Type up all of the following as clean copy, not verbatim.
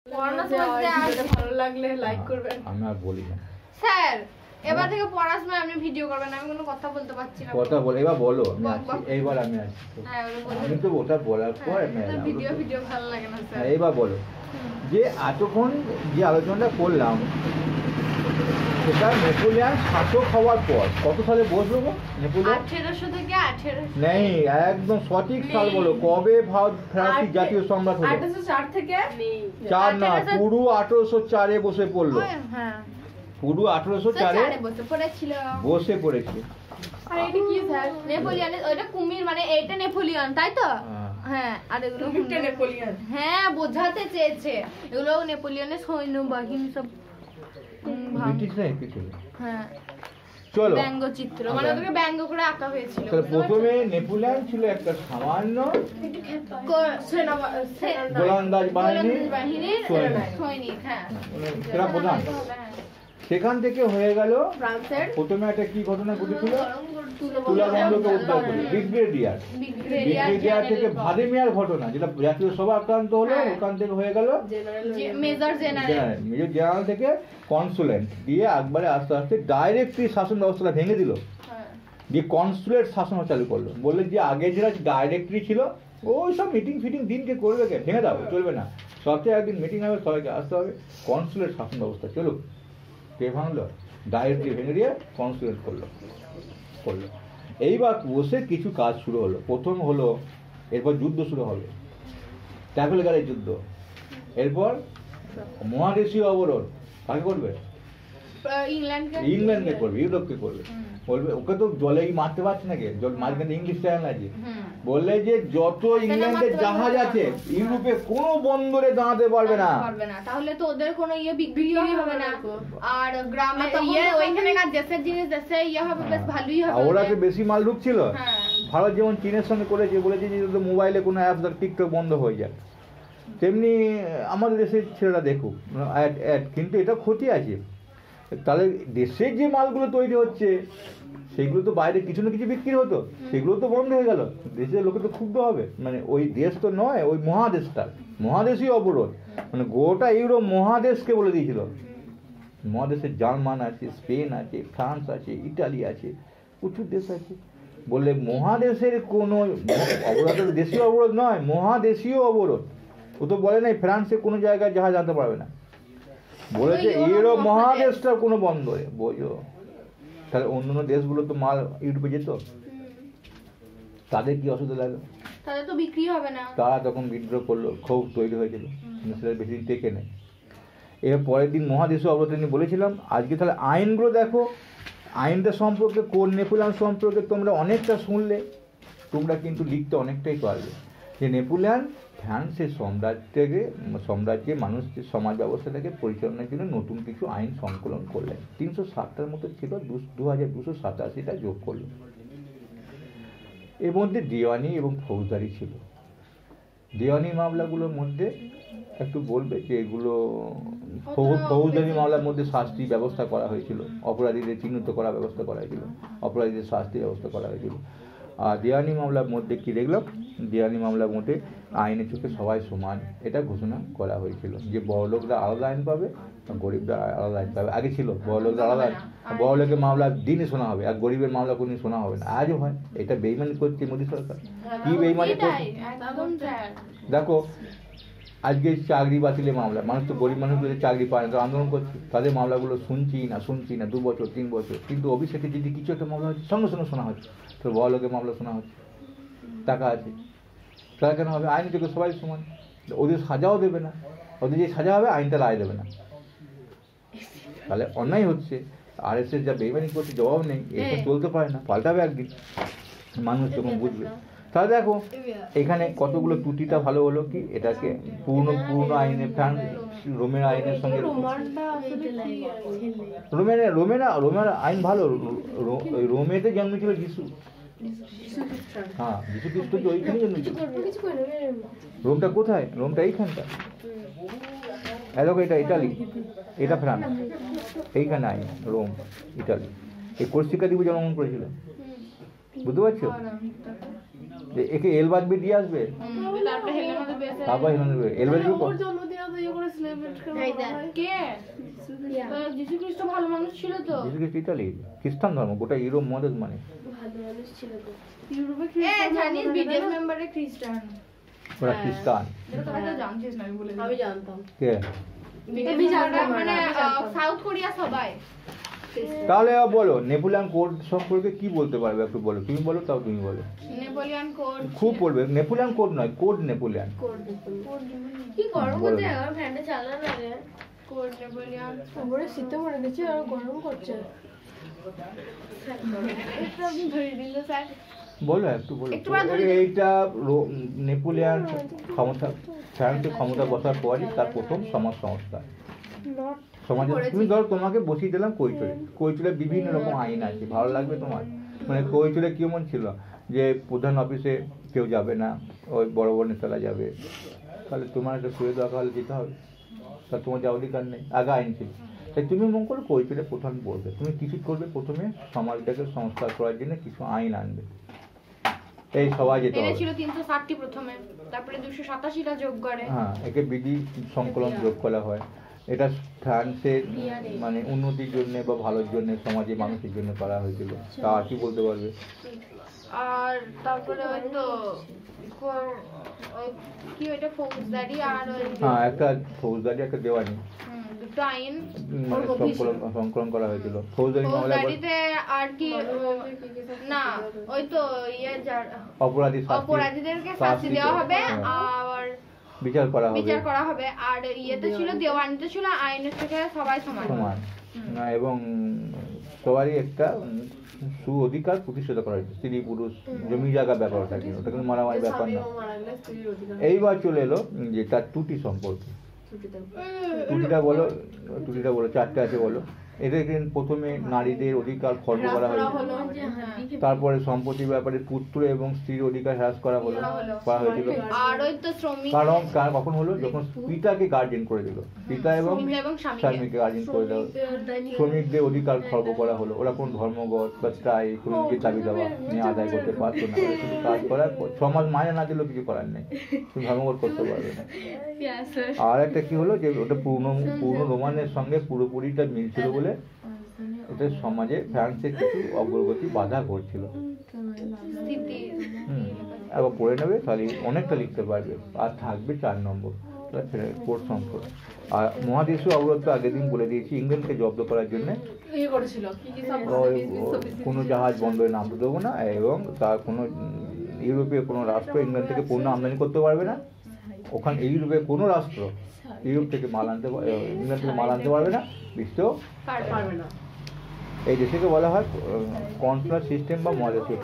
ভালো লাগলে লাইক করবেন। আমি আর বলি না স্যার, এবার থেকে পড়ার সময় আপনি ভিডিও করবেন, আমি কোনো কথা বলতে পারছি না। কথা বল, এবার বলো। এইবার আমি আসছি, আমি তো ওটা বলার পর ভিডিও ভালো লাগে না স্যার। এইবার বলো যে এতক্ষণ যে আলোচনাটা করলাম সেটা নেপোলিয়ান শাসক হওয়ার পর কত সালে বসলো নেপোলিয়ান? 1800 থেকে 1800 নেই, একদম সঠিক সাল বলো। কবে ফরাসি জাতীয় সম্রাট হলো? 1804 থেকে 4 না, পুরো 1804 এ বসে পড়লো। হ্যাঁ, পুরো 1804 এ বসে পড়েছিল। আর এটা কি স্যার? নেপোলিয়ান, ওটা কুমির, মানে এটা নেপোলিয়ান, তাই তো? হ্যাঁ, আর এগুলো নেপোলিয়ান। হ্যাঁ, বোঝাতে চেয়েছে এগুলো নেপোলিয়ানের সৈন্যবাহিনী সব ব্রিটিশ না কিছু। হ্যাঁ, চলো ব্যঙ্গচিত্র, মানে ওটাকে ব্যঙ্গ করে আঁকা হয়েছিল। প্রথমে নেপোলিয়ান ছিল একটা সামান্য গোলন্দাজ বাহিনীর সৈনিক। হ্যাঁ, সেটা প্রধান। সেখান থেকে হয়ে গেল প্রথমে একটা কি ঘটনা ঘটেছিল? তুলাবন্ধকে উদ্ধার করে ব্রিগেডিয়ার থেকে ভাদিমিয়ার ঘটনা, যেটা জাতীয় সভা আক্রান্ত হলো, ওখান থেকে হয়ে গেল মেজর জেনারেল থেকে কনসুলেন্ট দিয়ে একবারে আস্তে আস্তে ডাইরেক্টলি শাসন ব্যবস্থাটা ভেঙে দিল, দিয়ে কনসুলেট শাসন চালু করলো। বললে যে আগে যেটা ডাইরেক্টরি ছিল ওই সব মিটিং ফিটিং দিনকে করবে, ভেঙে দাও, চলবে না, সপ্তাহে একদিন মিটিং হবে, সবাইকে আসতে হবে, কনসুলেট শাসন ব্যবস্থা চলুক। কে ভাঙলো? ডাইরেক্টলি ভেঙে দিয়ে কনসুলেট করলো। এইবার বসে কিছু কাজ শুরু হলো। প্রথম হলো, এরপর যুদ্ধ শুরু হবে, ট্রাফালগারের যুদ্ধ। এরপর মহাদেশীয় অবরোধ কাকে করবে? ইংল্যান্ডকে করবে, ইউরোপকে করবে। বলবে ওকে তো জলেই মারতে পারছে নাকি, মাঝখানে ইংলিশ চ্যানেল আছে, বললে যে যত ইংল্যান্ডের জাহাজ আছে ইউরোপে কোনো বন্দরে দাঁড়াতে পারবে না, তাহলে তো ওদের কোনো বিক্রি হবে না, আর গ্রামে ওইখানকার দেশের জিনিস দেশে হবে, বেশ ভালোই হবে। ওরা তো বেশি মাল ঢুকছিল। ভারত যেমন চীনের সঙ্গে করেছে, বলেছে যে মোবাইলে কোনো অ্যাপ টিকটক বন্ধ হয়ে যায়, তেমনি আমাদের দেশের ছেলেরা দেখুক অ্যাড, কিন্তু এটা ক্ষতি আছে। তাহলে দেশের যে মালগুলো তৈরি হচ্ছে সেগুলো তো বাইরে কিছু না কিছু বিক্রি হতো, সেগুলো তো বন্ধ হয়ে গেল, দেশের লোকে তো ক্ষুব্ধ হবে। মানে ওই দেশ তো নয়, ওই মহাদেশটা, মহাদেশীয় অবরোধ, মানে গোটা ইউরোপ মহাদেশকে বলে দিয়েছিল। মহাদেশের জার্মান আছে, স্পেন আছে, ফ্রান্স আছে, ইটালি আছে, প্রচুর দেশ আছে। বললে মহাদেশের কোনো অবরোধ, দেশীয় অবরোধ নয়, মহাদেশীয় অবরোধ। ও তো বলে নাই ফ্রান্সে কোনো জায়গায় জাহাজ আনতে পারবে না, বলেছে ইউরোপ মহাদেশটা কোনো বন্দরে। বোঝো, তাহলে অন্যান্য দেশগুলো তো মাল ইউরোপে যেত, তাদের কি অসুবিধা লাগলো? তাদের তো বিক্রি হবে না। তারা তখন বিদ্রোহ করলো, ক্ষোভ তৈরি হয়েছিল, সেটা বেশি দিন টেকে নেই। এর পরের দিন মহাদেশীয় অবরোধ নিয়ে বলেছিলাম। আজকে তাহলে আইনগুলো দেখো, আইনটা সম্পর্কে, কোন নেপোলিয়ান সম্পর্কে তোমরা অনেকটা শুনলে, তোমরা কিন্তু লিখতে অনেকটাই পারবে যে নেপোলিয়ান ফ্রান্সের সাম্রাজ্যের মানুষের সমাজ ব্যবস্থাটাকে পরিচালনার জন্য নতুন কিছু আইন সংকলন করলেন। 307টার মতো ছিল, 2287টা যোগ করল। এর মধ্যে দেওয়ানি এবং ফৌজদারি ছিল। দেওয়ানি মামলাগুলোর মধ্যে একটু বলবে যে এগুলো ফৌজদারি মামলার মধ্যে শাস্তি ব্যবস্থা করা হয়েছিল, অপরাধীদের চিহ্নিত করার ব্যবস্থা করা হয়েছিল, অপরাধীদের শাস্তি ব্যবস্থা করা হয়েছিল। আর দেওয়ানি মামলার মধ্যে কি দেখলাম? দেওয়ানি মামলার মধ্যে আইনের চোখে সবাই সমান, এটা ঘোষণা করা হয়েছিল যে বড়লোকরা আলাদা আইন পাবে, গরিবরা আলাদা আইন পাবে। আগে ছিল বড়লোকরা আলাদা, বড়লোকের মামলা দিনই শোনা হবে, আর গরিবের মামলা কোনদিন শোনা হবে না। আজও হয়। এটা বেইমানি করছে মোদী সরকার। কি বেইমানি করছে দেখো, আজকে চাকরি বাতিলের মামলা, মানুষ তো গরিব মানুষগুলো চাকরি পায় না, তো আন্দোলন করছে, তাদের মামলাগুলো শুনছি না 2 বছর 3 বছর। কিন্তু অভিষেকে যদি কিছু একটা মামলা হচ্ছে সঙ্গে সঙ্গে শোনা হচ্ছে, তো বড় লোকের মামলা শোনা হচ্ছে, টাকা আছে, তারা কেন হবে? আইন থেকে সবাই সমান, ওদের সাজাও দেবে না, ওদের যে সাজা হবে আইনটা রায় দেবে না, তাহলে অন্যায় হচ্ছে। আর এস যা বেইমানি করছে জবাব নেই, এটা চলতে পারে না, পাল্টাবে একদিন, মানুষ তখন বুঝবে। তাহলে দেখো এখানে কতগুলো ত্রুটিটা ভালো হলো কি, এটাকে পূর্ণ আইনে রোমের আইনের সঙ্গে, রোমের আইন ভালো। রোমেতে জন্মেছিল যিশু, হ্যাঁ যিশু খ্রিস্ট তো ওইখানে জন্মেছিল। রোমটা কোথায়? রোমটা এইখানটা, এটা ইটালি, এটা ফ্রান্স, এইখানে আইন রোম, ইটালি। এই কোর্সিকা দ্বীপে জন্মগ্রহণ করেছিল, বুঝতে পারছো? একে এলবাদ দিয়ে আসবে, তারপর এলবাদ সেলিব্রেট করে কে যিশু খ্রিস্ট ভালো মানুষ ছিল তো যিশু খ্রিস্ট ইতালি খ্রিস্টান ধর্ম গোটা ইউরোপ মহাদেশ মানে ভালো মানুষ ছিল তো ইউরোপে খ্রিস্টান জানিস বিডিএস মেম্বারে খ্রিস্টান ওরা খ্রিস্টান এটা তো জানছিস না আমি জানতাম কে আমি জানতাম মানে সাউথ কোরিয়া সবাই তাহলে বলো নেপোলিয়ান কোড সম্পর্কে কি বলতে পারবে একটু বলো তুমি বলো তাও তুমি বলো নেপোলিয়ান কোড খুব বলবে নেপোলিয়ান কোড নয় কোড নেপোলিয়ান কি গরম করছে আমার ফ্যানটা চালানো না রে কোড নেপোলিয়ান ওরে শীতে পড়ে গেছে আর গরম করছে এটা আপনি ধরে দিল স্যার বলো একটু বলো এইটা নেপোলিয়ান ক্ষমতা ফ্রান্সের ক্ষমতা বসার পরই তার প্রথম সমাজ সংস্থা সমাজে তুমি ধরো তোমাকে বসিয়ে দিলাম কৈচুরে বিভিন্ন রকম আইন আছে ভালো লাগবে তোমার মানে কৈচুরে কেমন ছিল যে প্রধান অফিসে কেউ যাবে না ওই বড় বড় নেতারা যাবে তাহলে তোমার একটা সুরে দরকার হলে যেতে হবে তা তোমার যা অধিকার নেই আগে আইন ছিল তাই তুমি মনে করো কৈচুরে প্রধান বলবে তুমি কিছু করবে প্রথমে সমাজটাকে সংস্কার করার জন্য কিছু আইন আনবে এই সবাই যেতে হবে ছিল 360টি প্রথমে তারপরে 287টা যোগ করে হ্যাঁ একে বিধি সংকলন যোগ করা হয় এটা ফ্রান্সের মানে উন্নতির জন্য বা ভালোর জন্য সমাজে মানুষের জন্য করা হয়েছিল তা আর কি বলতে পারবে আর তারপরে ওই তো কি ওইটা ফৌজদারি আর ওই হ্যাঁ একটা ফৌজদারি একটা দেওয়ানি দুটো আইন মানে সংকলন করা হয়েছিল ফৌজদারি ফৌজদারিতে আর কি না ওই তো ইয়ে অপরাধীদেরকে শাস্তি দেওয়া হবে আর বিচার করা হবে আর ইয়েতে ছিল দেওয়ানিতে ছিল আইনের থেকে সবাই সমান না এবং সবারই একটা সু অধিকার প্রতিষ্ঠিত করা হয়েছে স্ত্রী পুরুষ জমি জায়গা ব্যাপার থাকে ওটা কিন্তু মারামারি ব্যাপার না এইবার চলে এলো যে তার টুটি সম্পর্কে টুটিটা বলো চারটে আছে বলো এদের প্রথমে নারীদের অধিকার খর্ব করা হয়েছিল তারপরে সম্পত্তির ব্যাপারে পুত্র এবং স্ত্রীর অধিকার হ্রাস করা হয়েছিল কারণ কখন হলো যখন পিতাকে গার্ডিয়ান করে দিল পিতা এবং স্বামীকে গার্ডিয়ান করে দিল শ্রমিকদের অধিকার খর্ব করা হলো ওরা কোন ধর্মগত বা স্থায়ী শ্রমিকদের দাবি দাবা নিয়ে আদায় করতে পারতো না শুধু কাজ করার সমাজ মায়া না দিলেও কিছু করার নেই তুমি ধর্মগত করতে পারবে না আর একটা কি হলো যে ওটা পূর্ণ রোমানের সঙ্গে পুরোপুরিটা মিলছিল বলে এটা সমাজে ফ্রান্সের কিছু অগ্রগতি বাধা ঘটছিল আবার পড়ে নেবে তাহলে অনেকটা লিখতে পারবে আর থাকবে 4 নম্বর কোর্ট সম্পর্ক আর মহাদেশীয় অবরোধ আগের দিন বলে দিয়েছি ইংল্যান্ডকে জব্দ করার জন্য কোনো জাহাজ বন্দরে নামতে দেবো না এবং তার কোনো ইউরোপীয় কোনো রাষ্ট্র ইংল্যান্ড থেকে পণ্য আমদানি করতে পারবে না ওখানে ইউরোপের কোনো রাষ্ট্র ইউরোপ থেকে মাল আনতে ইংল্যান্ড থেকে মাল আনতে পারবে না বিশ্বেও পারবে না এই দেশকে বলা হয় কনসুলার সিস্টেম বা মহাদেশীয়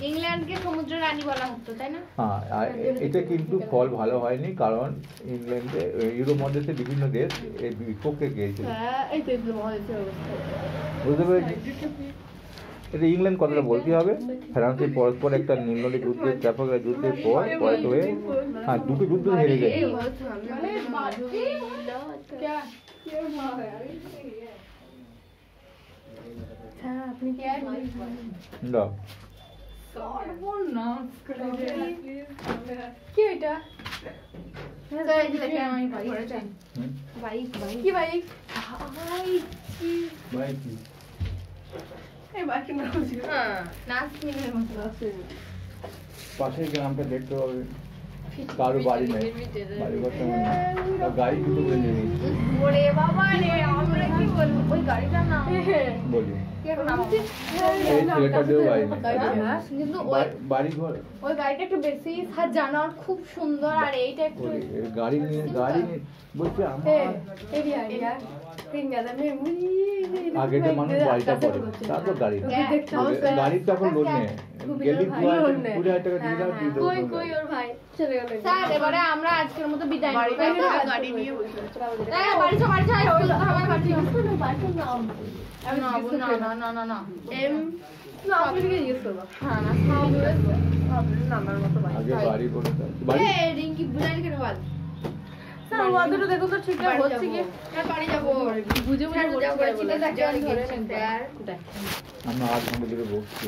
ইংল্যান্ডকে সমুদ্রের রানী বলা হতো তাই না হ্যাঁ আর এটা কিন্তু ফল ভালো হয়নি কারণ ইংল্যান্ডে ইউরোপ মহাদেশের বিভিন্ন দেশ এই বিপক্ষে গিয়েছিল বুঝতে পেরেছি এটা ইংল্যান্ড কথাটা বলতে হবে ফ্রান্সের পরস্পর একটা নির্মলি যুদ্ধের ট্রাফালগার যুদ্ধের পর হয়ে হ্যাঁ দুটো যুদ্ধ হেরে গেছে পাশের গ্রামটা দেখতে পাবে কারো বাড়ি নেই বাড়ি করতে গাড়ি দুটো করে নিয়ে নিয়েছি বলি বাড়ি ঘর ওই গাড়িটা একটু বেশি জানার খুব সুন্দর আর এইটা একটু গাড়ি নিয়ে বলছে আগে তো মানুষ বাড়িটা করে তারপর গাড়ি তো এখন লোন নেই গেলি 20,000 টাকা দিয়ে দাও এবারে আমরা আজকের মতো বিদায় গাড়ি নিয়ে রিঙ্কি বুঝাই কেন বল দেখো তো ঠিক হচ্ছে কি বাড়ি যাবো বুঝে বুঝে আমরা 8 ঘন্টা ধরে বসছি